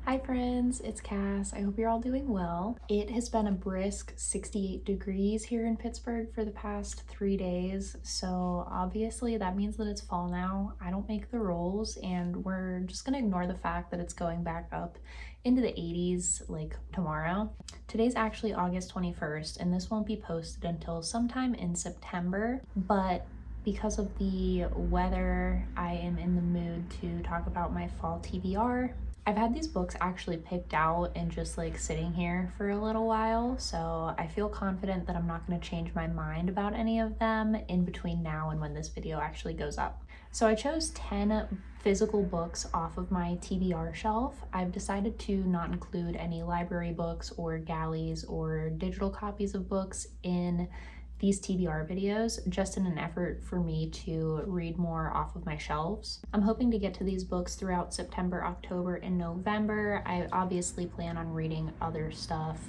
Hi friends, it's Cass. I hope you're all doing well. It has been a brisk 68 degrees here in Pittsburgh for the past 3 days, so obviously that means that it's fall now. I don't make the rules, and we're just gonna ignore the fact that it's going back up into the 80s like tomorrow. Today's actually August 21st, and this won't be posted until sometime in September, but because of the weather, I am in the mood to talk about my fall TBR. I've had these books actually picked out and just like sitting here for a little while, so I feel confident that I'm not going to change my mind about any of them in between now and when this video actually goes up. So I chose 10 physical books off of my TBR shelf. I've decided to not include any library books or galleys or digital copies of books in these TBR videos, just in an effort for me to read more off of my shelves. I'm hoping to get to these books throughout September, October, and November. I obviously plan on reading other stuff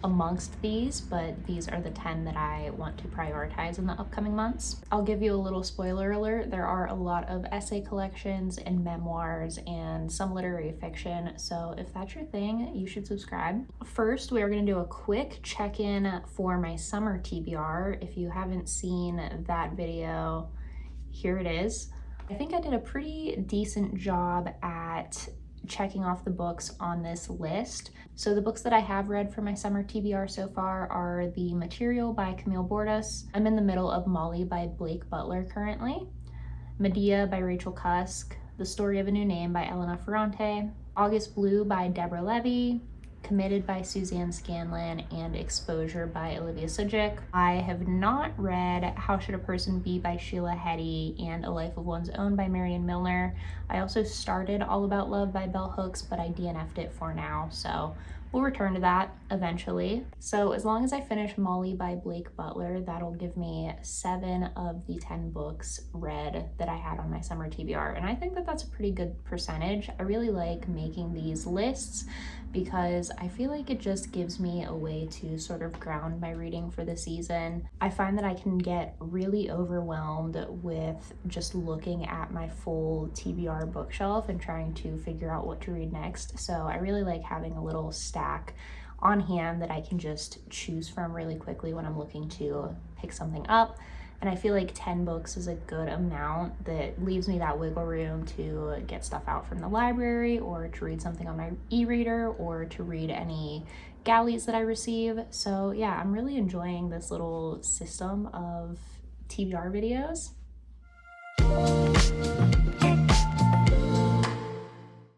amongst these, but these are the 10 that I want to prioritize in the upcoming months. I'll give you a little spoiler alert. There are a lot of essay collections and memoirs and some literary fiction, so if that's your thing, you should subscribe. First, we are going to do a quick check-in for my summer TBR. If you haven't seen that video, here it is. I think I did a pretty decent job at checking off the books on this list. So the books that I have read for my summer TBR so far are The Material by Camille Bordas. I'm in the middle of Molly by Blake Butler currently, Medea by Rachel Cusk, The Story of a New Name by Elena Ferrante, August Blue by Deborah Levy, Committed by Suzanne Scanlon, and Exposure by Olivia Sujic. I have not read How Should a Person Be by Sheila Heti and A Life of One's Own by Marion Milner. I also started All About Love by Bell Hooks, but I DNF'd it for now, so we'll return to that eventually. So as long as I finish Molly by Blake Butler, that'll give me 7 of the 10 books read that I had on my summer TBR, and I think that that's a pretty good percentage. I really like making these lists because I feel like it just gives me a way to sort of ground my reading for the season. I find that I can get really overwhelmed with just looking at my full TBR bookshelf and trying to figure out what to read next. So I really like having a little stack on hand that I can just choose from really quickly when I'm looking to pick something up. And I feel like 10 books is a good amount that leaves me that wiggle room to get stuff out from the library or to read something on my e-reader or to read any galleys that I receive. So yeah, I'm really enjoying this little system of TBR videos.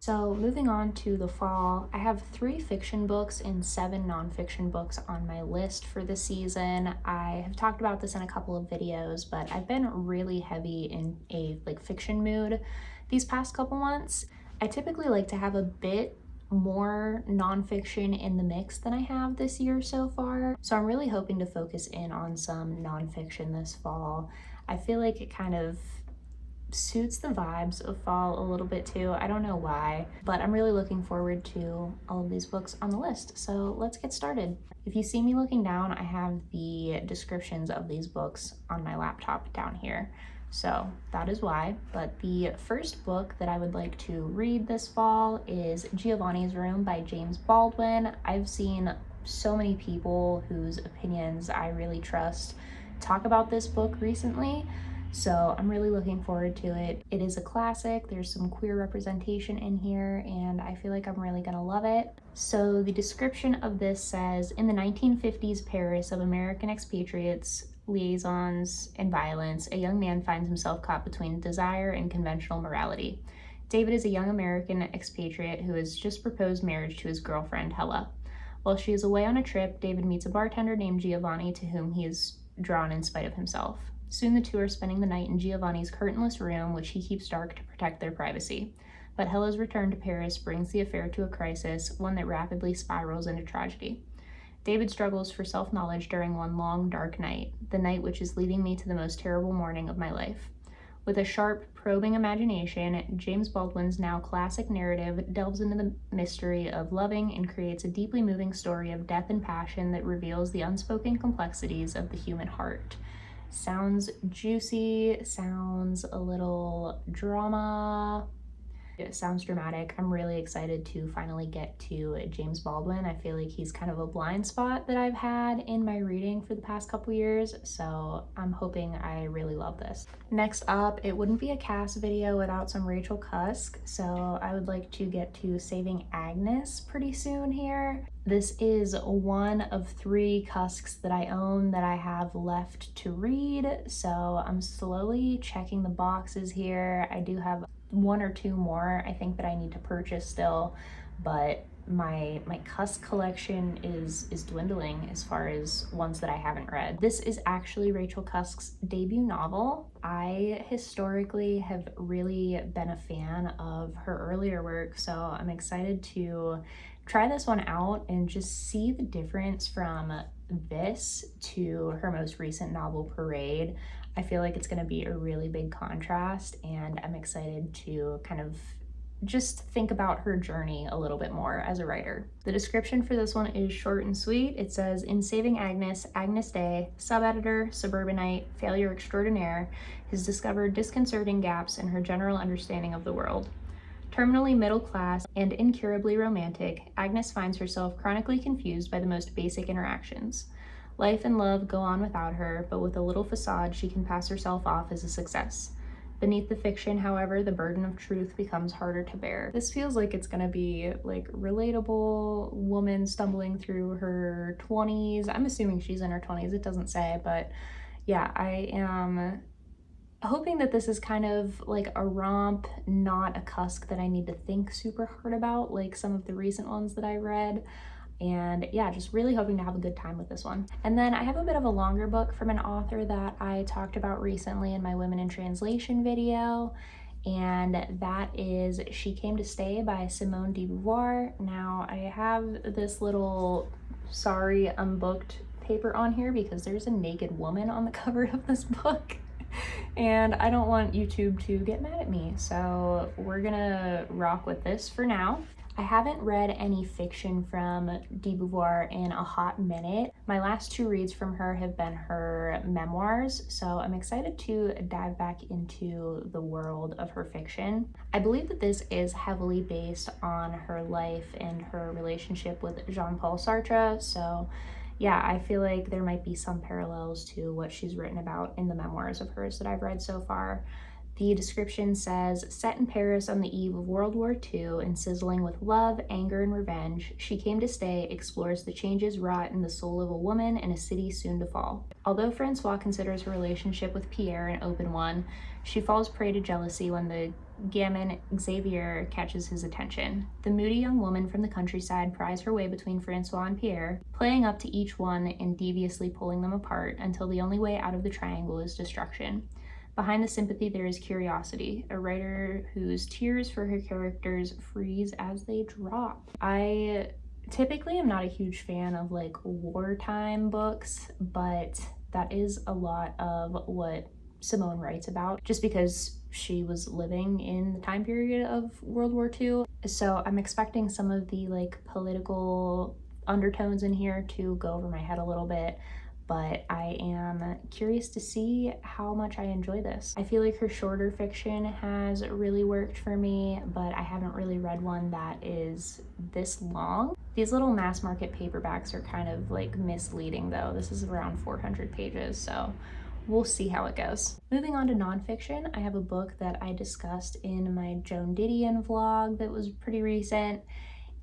So moving on to the fall, I have 3 fiction books and 7 nonfiction books on my list for the season. I have talked about this in a couple of videos, but I've been really heavy in a fiction mood these past couple months. I typically like to have a bit more nonfiction in the mix than I have this year so far. So I'm really hoping to focus in on some nonfiction this fall. I feel like it kind of suits the vibes of fall a little bit too. I don't know why, but I'm really looking forward to all of these books on the list. So let's get started. If you see me looking down, I have the descriptions of these books on my laptop down here. So that is why. But the first book that I would like to read this fall is Giovanni's Room by James Baldwin. I've seen so many people whose opinions I really trust talk about this book recently, so I'm really looking forward to it. It is a classic, there's some queer representation in here, and I feel like I'm really gonna love it. So the description of this says, in the 1950s Paris of American expatriates, liaisons, and violence, a young man finds himself caught between desire and conventional morality. David is a young American expatriate who has just proposed marriage to his girlfriend, Hella. While she is away on a trip, David meets a bartender named Giovanni to whom he is drawn in spite of himself. Soon the two are spending the night in Giovanni's curtainless room, which he keeps dark to protect their privacy. But Hella's return to Paris brings the affair to a crisis, one that rapidly spirals into tragedy. David struggles for self-knowledge during one long, dark night, the night which is leading me to the most terrible morning of my life. With a sharp, probing imagination, James Baldwin's now classic narrative delves into the mystery of loving and creates a deeply moving story of death and passion that reveals the unspoken complexities of the human heart. Sounds juicy, sounds a little drama. It sounds dramatic. I'm really excited to finally get to James Baldwin. I feel like he's kind of a blind spot that I've had in my reading for the past couple years, so I'm hoping I really love this. Next up, it wouldn't be a Cass video without some Rachel Cusk, so I would like to get to Saving Agnes pretty soon here. This is one of 3 Cusks that I own that I have left to read, so I'm slowly checking the boxes here. I do have 1 or 2 more I think that I need to purchase still, but my Cusk collection is dwindling as far as ones that I haven't read. This is actually Rachel Cusk's debut novel. I historically have really been a fan of her earlier work, so I'm excited to try this one out and just see the difference from this to her most recent novel, Parade. I feel like it's going to be a really big contrast, and I'm excited to kind of just think about her journey a little bit more as a writer. The description for this one is short and sweet. It says, in Saving Agnes, Agnes Day, sub-editor, suburbanite, failure extraordinaire, has discovered disconcerting gaps in her general understanding of the world. Terminally middle class and incurably romantic, Agnes finds herself chronically confused by the most basic interactions. Life and love go on without her, but with a little facade she can pass herself off as a success. Beneath the fiction, however, the burden of truth becomes harder to bear. This feels like it's gonna be like relatable woman stumbling through her 20s. I'm assuming she's in her 20s, it doesn't say, but yeah, I am hoping that this is kind of like a romp, not a Cusk that I need to think super hard about like some of the recent ones that I read. And yeah, just really hoping to have a good time with this one. And then I have a bit of a longer book from an author that I talked about recently in my Women in Translation video, and that is She Came to Stay by Simone de Beauvoir. Now I have this little sorry unbooked paper on here because there's a naked woman on the cover of this book. And I don't want YouTube to get mad at me, so we're gonna rock with this for now. I haven't read any fiction from de Beauvoir in a hot minute. My last 2 reads from her have been her memoirs, so I'm excited to dive back into the world of her fiction. I believe that this is heavily based on her life and her relationship with Jean-Paul Sartre, so yeah, I feel like there might be some parallels to what she's written about in the memoirs of hers that I've read so far. The description says, set in Paris on the eve of World War II and sizzling with love, anger, and revenge, She Came to Stay explores the changes wrought in the soul of a woman in a city soon to fall. Although Francois considers her relationship with Pierre an open one, she falls prey to jealousy when the gamin Xavier catches his attention. The moody young woman from the countryside pries her way between Francois and Pierre, playing up to each one and deviously pulling them apart until the only way out of the triangle is destruction. Behind the sympathy there is curiosity, a writer whose tears for her characters freeze as they drop. I typically am not a huge fan of like wartime books, but that is a lot of what Simone writes about just because she was living in the time period of World War II. So I'm expecting some of the like political undertones in here to go over my head a little bit, but I am curious to see how much I enjoy this. I feel like her shorter fiction has really worked for me, but I haven't really read one that is this long. These little mass market paperbacks are kind of like misleading though. This is around 400 pages, so we'll see how it goes. Moving on to nonfiction, I have a book that I discussed in my Joan Didion vlog that was pretty recent.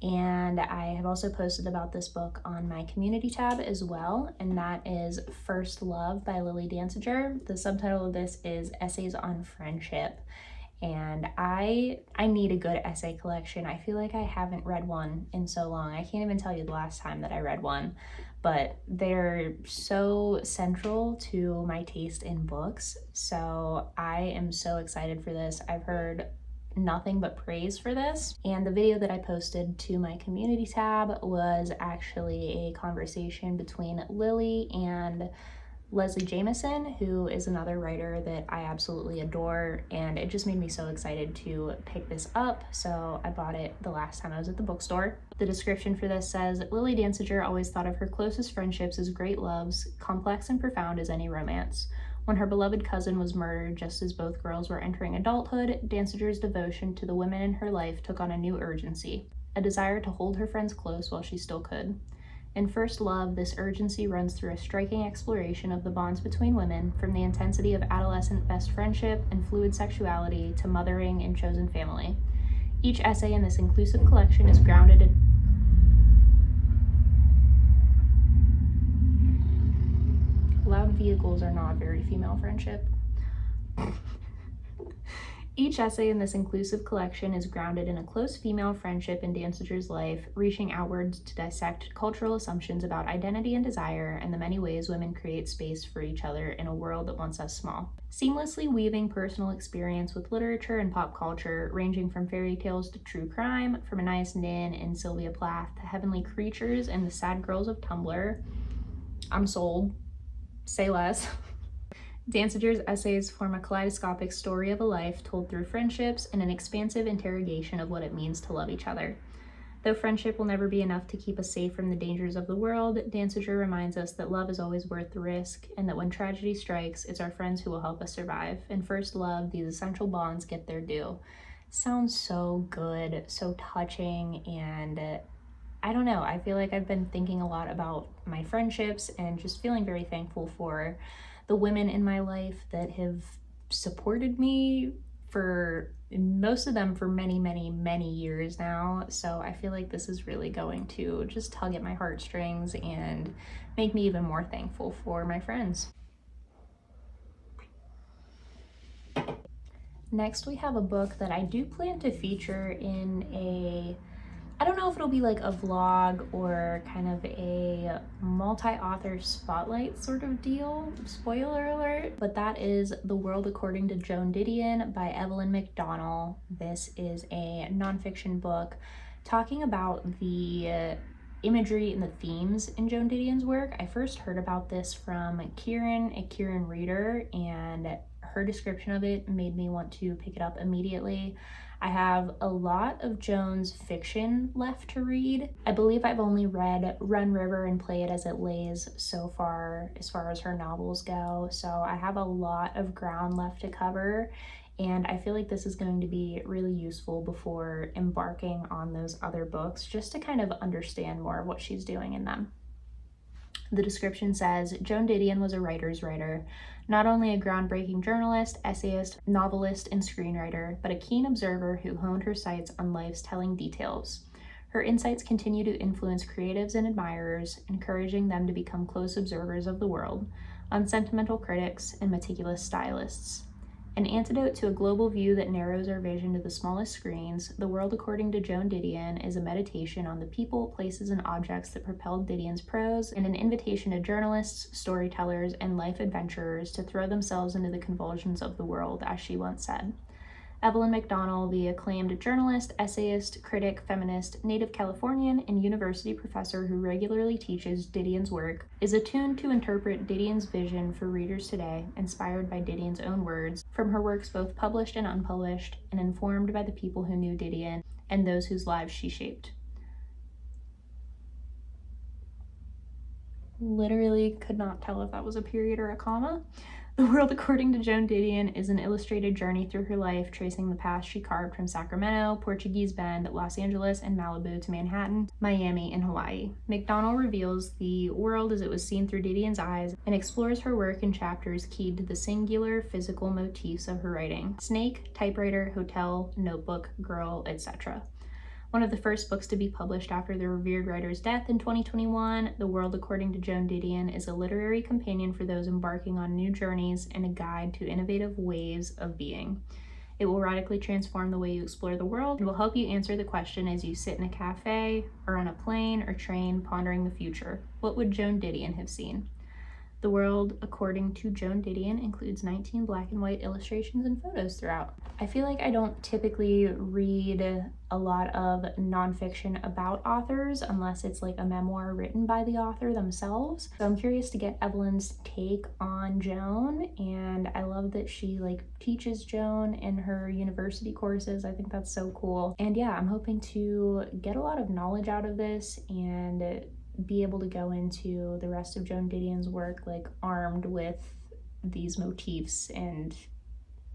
And I have also posted about this book on my community tab as well, and that is First Love by Lily Dancyger. The subtitle of this is Essays on Friendship, and I need a good essay collection. I feel like I haven't read one in so long. I can't even tell you the last time that I read one, but they're so central to my taste in books, so I am so excited for this. I've heard nothing but praise for this, and the video that I posted to my community tab was actually a conversation between Lily and Leslie Jamison, who is another writer that I absolutely adore, and it just made me so excited to pick this up, so I bought it the last time I was at the bookstore. The description for this says, Lily Dancyger always thought of her closest friendships as great loves, complex and profound as any romance. When her beloved cousin was murdered just as both girls were entering adulthood, Dancer's devotion to the women in her life took on a new urgency, a desire to hold her friends close while she still could. In First Love, this urgency runs through a striking exploration of the bonds between women, from the intensity of adolescent best friendship and fluid sexuality to mothering and chosen family. Each essay in this inclusive collection is grounded in loud vehicles are not very female friendship. Each essay in this inclusive collection is grounded in a close female friendship in Dancer's life, reaching outwards to dissect cultural assumptions about identity and desire and the many ways women create space for each other in a world that wants us small. Seamlessly weaving personal experience with literature and pop culture, ranging from fairy tales to true crime, from Anais Nin and Sylvia Plath to Heavenly Creatures and the Sad Girls of Tumblr. I'm sold. Say less. Dancer's essays form a kaleidoscopic story of a life told through friendships and an expansive interrogation of what it means to love each other. Though friendship will never be enough to keep us safe from the dangers of the world, Dancer reminds us that love is always worth the risk, and that when tragedy strikes, it's our friends who will help us survive. In First Love, these essential bonds get their due. Sounds so good, so touching, and I don't know, I feel like I've been thinking a lot about my friendships and just feeling very thankful for the women in my life that have supported me, for most of them for many, many, many years now. So I feel like this is really going to just tug at my heartstrings and make me even more thankful for my friends. Next, we have a book that I do plan to feature in I don't know if it'll be like a vlog or kind of a multi-author spotlight sort of deal, spoiler alert, but that is The World According to Joan Didion by Evelyn McDonnell. This is a nonfiction book talking about the imagery and the themes in Joan Didion's work. I first heard about this from Kieran, a Kieran reader, and her description of it made me want to pick it up immediately. I have a lot of Joan's fiction left to read. I believe I've only read Run River and Play It As It Lays so far as her novels go, so I have a lot of ground left to cover, and I feel like this is going to be really useful before embarking on those other books, just to kind of understand more of what she's doing in them. The description says, Joan Didion was a writer's writer, not only a groundbreaking journalist, essayist, novelist, and screenwriter, but a keen observer who honed her sights on life's telling details. Her insights continue to influence creatives and admirers, encouraging them to become close observers of the world, unsentimental critics, and meticulous stylists. An antidote to a global view that narrows our vision to the smallest screens, The World According to Joan Didion is a meditation on the people, places, and objects that propelled Didion's prose, and an invitation to journalists, storytellers, and life adventurers to throw themselves into the convulsions of the world, as she once said. Evelyn McDonnell, the acclaimed journalist, essayist, critic, feminist, native Californian, and university professor who regularly teaches Didion's work, is attuned to interpret Didion's vision for readers today, inspired by Didion's own words, from her works both published and unpublished, and informed by the people who knew Didion and those whose lives she shaped. Literally could not tell if that was a period or a comma. The World According to Joan Didion is an illustrated journey through her life, tracing the path she carved from Sacramento, Portuguese Bend, Los Angeles, and Malibu to Manhattan, Miami, and Hawaii. McDonnell reveals the world as it was seen through Didion's eyes and explores her work in chapters keyed to the singular physical motifs of her writing: snake, typewriter, hotel, notebook, girl, etc. One of the first books to be published after the revered writer's death in 2021, The World According to Joan Didion is a literary companion for those embarking on new journeys and a guide to innovative ways of being. It will radically transform the way you explore the world and will help you answer the question as you sit in a cafe or on a plane or train pondering the future. What would Joan Didion have seen? The World According to Joan Didion includes 19 black and white illustrations and photos throughout. I feel like I don't typically read a lot of nonfiction about authors unless it's like a memoir written by the author themselves. So I'm curious to get Evelyn's take on Joan, and I love that she teaches Joan in her university courses. I think that's so cool. And yeah, I'm hoping to get a lot of knowledge out of this and be able to go into the rest of Joan Didion's work armed with these motifs, and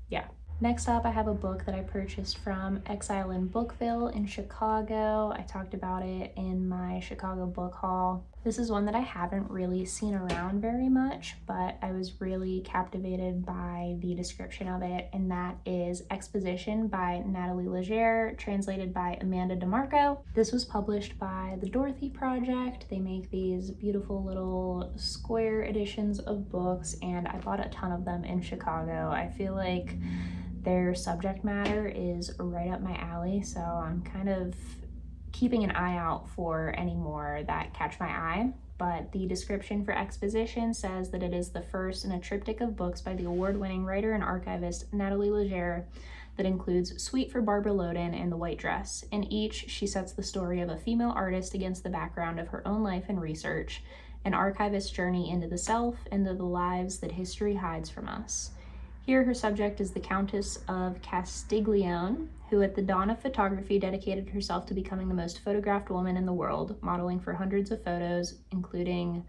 yeah. Next up, I have a book that I purchased from Exile in Bookville in Chicago. I talked about it in my Chicago book haul. This is one that I haven't really seen around very much, but I was really captivated by the description of it, and that is Exposition by Natalie Leger, translated by Amanda DeMarco. This was published by the Dorothy Project. They make these beautiful little square editions of books, and I bought a ton of them in Chicago. I feel like their subject matter is right up my alley, so I'm kind of keeping an eye out for any more that catch my eye. But the description for Exposition says that it is the first in a triptych of books by the award-winning writer and archivist Natalie Leger that includes Sweet for Barbara Loden and The White Dress. In each, she sets the story of a female artist against the background of her own life and research, an archivist's journey into the self, into the lives that history hides from us. Here, her subject is the Countess of Castiglione, who at the dawn of photography dedicated herself to becoming the most photographed woman in the world, modeling for hundreds of photos, including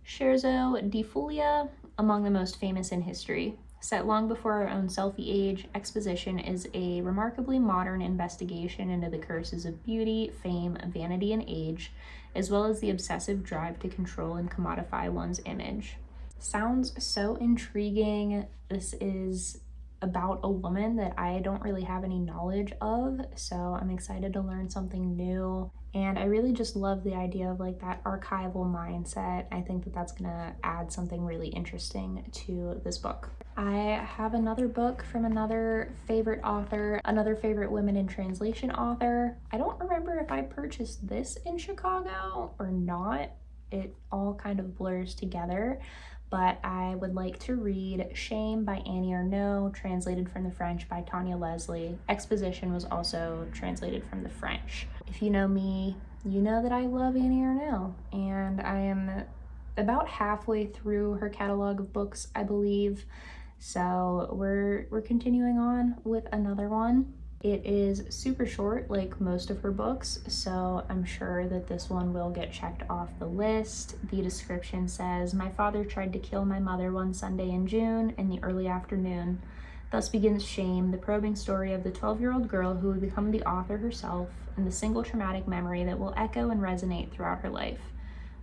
Scherzo di Fullia, among the most famous in history. Set long before our own selfie age, Exposition is a remarkably modern investigation into the curses of beauty, fame, vanity, and age, as well as the obsessive drive to control and commodify one's image. Sounds so intriguing. This is about a woman that I don't really have any knowledge of, so I'm excited to learn something new. And I really just love the idea of like that archival mindset. I think that that's gonna add something really interesting to this book. I have another book from another favorite author, another favorite women in translation author. I don't remember if I purchased this in Chicago or not. It all kind of blurs together. But I would like to read Shame by Annie Ernaux, translated from the French by Tanya Leslie. Exposition was also translated from the French. If you know me, you know that I love Annie Ernaux, and I am about halfway through her catalog of books, I believe. So we're continuing on with another one. It is super short, like most of her books, so I'm sure that this one will get checked off the list. The description says, "My father tried to kill my mother one Sunday in June in the early afternoon. Thus begins Shame, the probing story of the 12-year-old girl who will become the author herself, and the single traumatic memory that will echo and resonate throughout her life.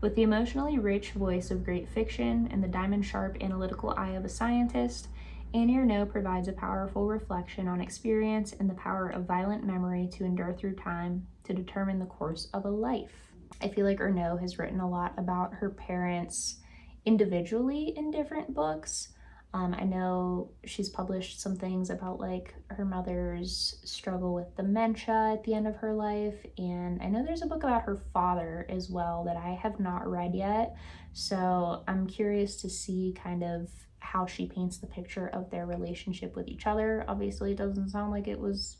With the emotionally rich voice of great fiction and the diamond-sharp analytical eye of a scientist, Annie Ernaux provides a powerful reflection on experience and the power of violent memory to endure through time to determine the course of a life." I feel like Ernaux has written a lot about her parents individually in different books. I know she's published some things about like her mother's struggle with dementia at the end of her life, and I know there's a book about her father as well that I have not read yet, so I'm curious to see kind of how she paints the picture of their relationship with each other. Obviously, it doesn't sound like it was,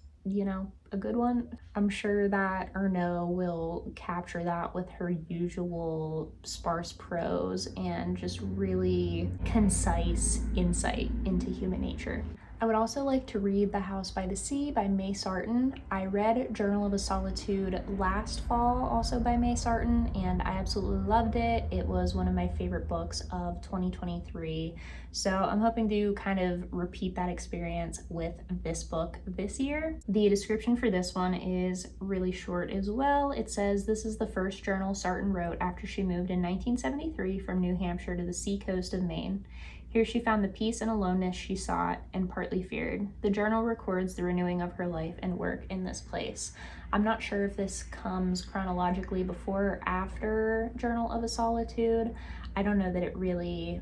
a good one. I'm sure that Ernaux will capture that with her usual sparse prose and just really concise insight into human nature. I would also like to read The House by the Sea by May Sarton. I read Journal of a Solitude last fall, also by May Sarton, and I absolutely loved it. It was one of my favorite books of 2023. So I'm hoping to kind of repeat that experience with this book this year. The description for this one is really short as well. It says, "This is the first journal Sarton wrote after she moved in 1973 from New Hampshire to the seacoast of Maine. Here she found the peace and aloneness she sought and partly feared. The journal records the renewing of her life and work in this place." I'm not sure if this comes chronologically before or after Journal of a Solitude. I don't know that it really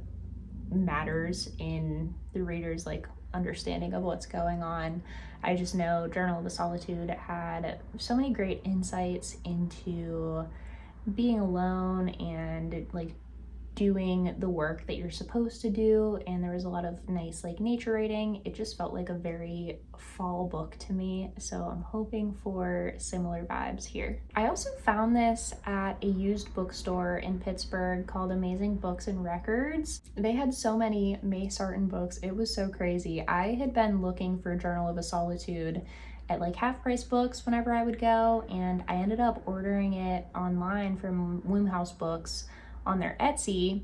matters in the reader's understanding of what's going on. I just know Journal of a Solitude had so many great insights into being alone and doing the work that you're supposed to do, and there was a lot of nice nature writing. It just felt like a very fall book to me, so I'm hoping for similar vibes here. I also found this at a used bookstore in Pittsburgh called Amazing Books and Records. They had so many May Sarton books, it was so crazy. I had been looking for Journal of a Solitude at half-price books whenever I would go, and I ended up ordering it online from Womhouse Books on their Etsy,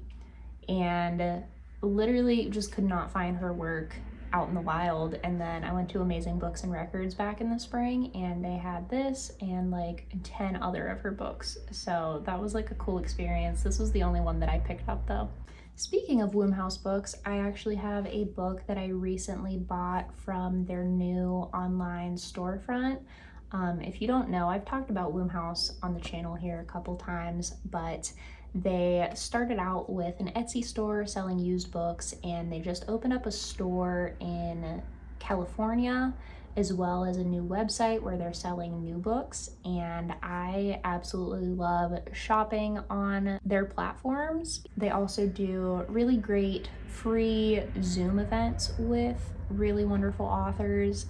and literally just could not find her work out in the wild. And then I went to Amazing Books and Records back in the spring, and they had this and like 10 other of her books. So that was like a cool experience. This was the only one that I picked up though. Speaking of Wombhouse books, I actually have a book that I recently bought from their new online storefront. If you don't know, I've talked about Wombhouse on the channel here a couple times, but they started out with an Etsy store selling used books, and they just opened up a store in California, as well as a new website where they're selling new books. And I absolutely love shopping on their platforms. They also do really great free Zoom events with really wonderful authors.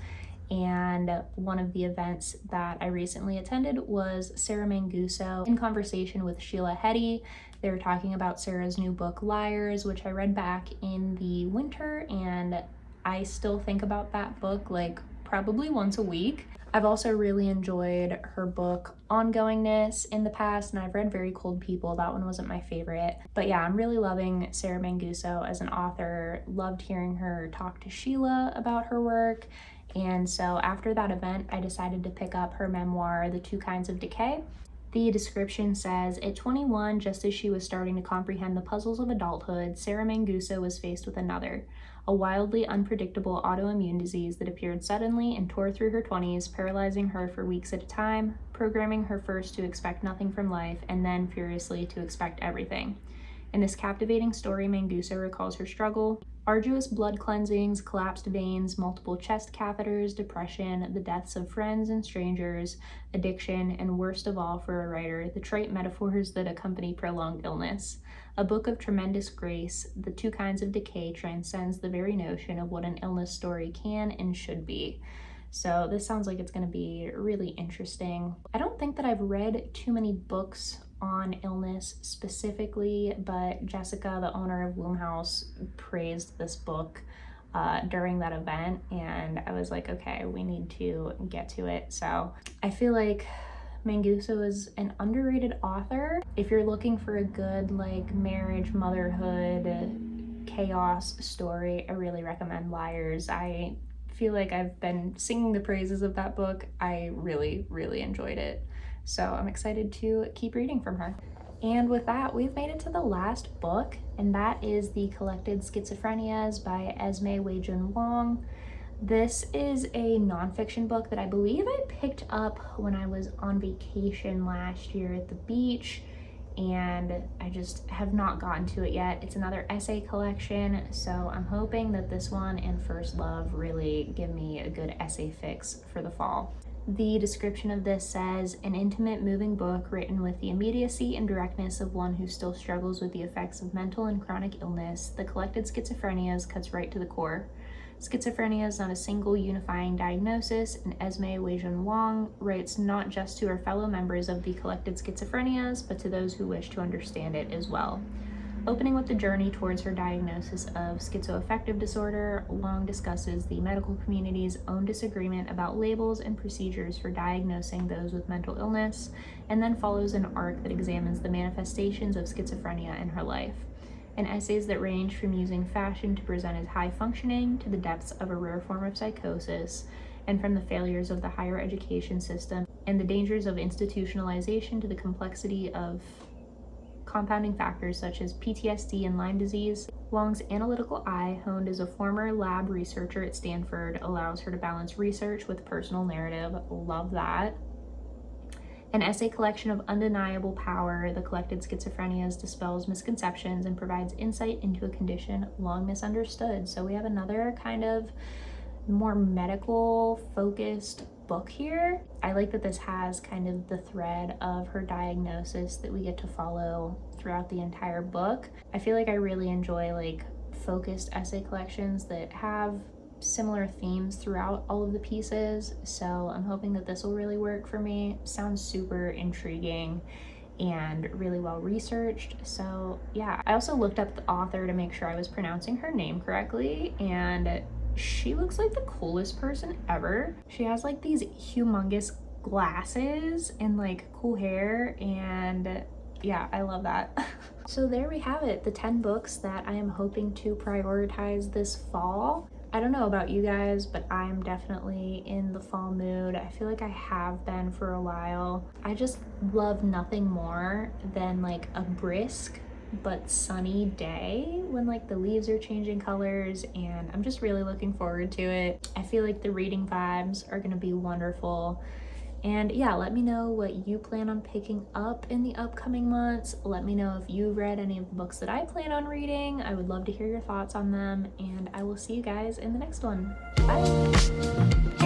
And one of the events that I recently attended was Sarah Manguso in conversation with Sheila Heti. They were talking about Sarah's new book, Liars, which I read back in the winter, and I still think about that book like probably once a week. I've also really enjoyed her book Ongoingness in the past, and I've read Very Cold People. That one wasn't my favorite. But yeah, I'm really loving Sarah Manguso as an author. Loved hearing her talk to Sheila about her work. And so after that event, I decided to pick up her memoir, The Two Kinds of Decay. The description says, at 21, just as she was starting to comprehend the puzzles of adulthood, Sarah Manguso was faced with another, a wildly unpredictable autoimmune disease that appeared suddenly and tore through her 20s, paralyzing her for weeks at a time, programming her first to expect nothing from life, and then furiously to expect everything. In this captivating story, Manguso recalls her struggle, arduous blood cleansings, collapsed veins, multiple chest catheters, depression, the deaths of friends and strangers, addiction, and worst of all for a writer, the trite metaphors that accompany prolonged illness. A book of tremendous grace, The Two Kinds of Decay transcends the very notion of what an illness story can and should be. So this sounds like it's going to be really interesting. I don't think that I've read too many books on illness specifically, but Jessica, the owner of Wombhouse, praised this book during that event, and I was like, okay, we need to get to it. So I feel like Manguso is an underrated author. If you're looking for a good like marriage, motherhood, chaos story, I really recommend Liars. I feel like I've been singing the praises of that book. I really, really enjoyed it. So I'm excited to keep reading from her. And with that, we've made it to the last book, and that is The Collected Schizophrenias by Esme Wei-Jun Wong. This is a nonfiction book that I believe I picked up when I was on vacation last year at the beach, and I just have not gotten to it yet. It's another essay collection, so I'm hoping that this one and First Love really give me a good essay fix for the fall. The description of this says, an intimate, moving book written with the immediacy and directness of one who still struggles with the effects of mental and chronic illness, The Collected Schizophrenias cuts right to the core. Schizophrenia is not a single unifying diagnosis, and Esme Wei-Jun Wong writes not just to her fellow members of the collected schizophrenias, but to those who wish to understand it as well. Opening with the journey towards her diagnosis of schizoaffective disorder, Wong discusses the medical community's own disagreement about labels and procedures for diagnosing those with mental illness, and then follows an arc that examines the manifestations of schizophrenia in her life. And essays that range from using fashion to present as high functioning to the depths of a rare form of psychosis, and from the failures of the higher education system and the dangers of institutionalization to the complexity of compounding factors such as PTSD and Lyme disease. Wong's analytical eye, honed as a former lab researcher at Stanford, allows her to balance research with personal narrative. Love that. An essay collection of undeniable power, The Collected Schizophrenias dispels misconceptions and provides insight into a condition long misunderstood. So we have another kind of more medical focused book here. I like that this has kind of the thread of her diagnosis that we get to follow throughout the entire book. I feel like I really enjoy like focused essay collections that have similar themes throughout all of the pieces, so I'm hoping that this will really work for me. Sounds super intriguing and really well researched. So yeah, I also looked up the author to make sure I was pronouncing her name correctly, and she looks like the coolest person ever. She has like these humongous glasses and like cool hair, and yeah, I love that. So there we have it, the 10 books that I am hoping to prioritize this fall. I don't know about you guys, but I am definitely in the fall mood. I feel like I have been for a while. I just love nothing more than like a brisk but sunny day when like the leaves are changing colors, and I'm just really looking forward to it. I feel like the reading vibes are gonna be wonderful. And yeah, let me know what you plan on picking up in the upcoming months. Let me know if you read any of the books that I plan on reading. I would love to hear your thoughts on them, and I will see you guys in the next one. Bye!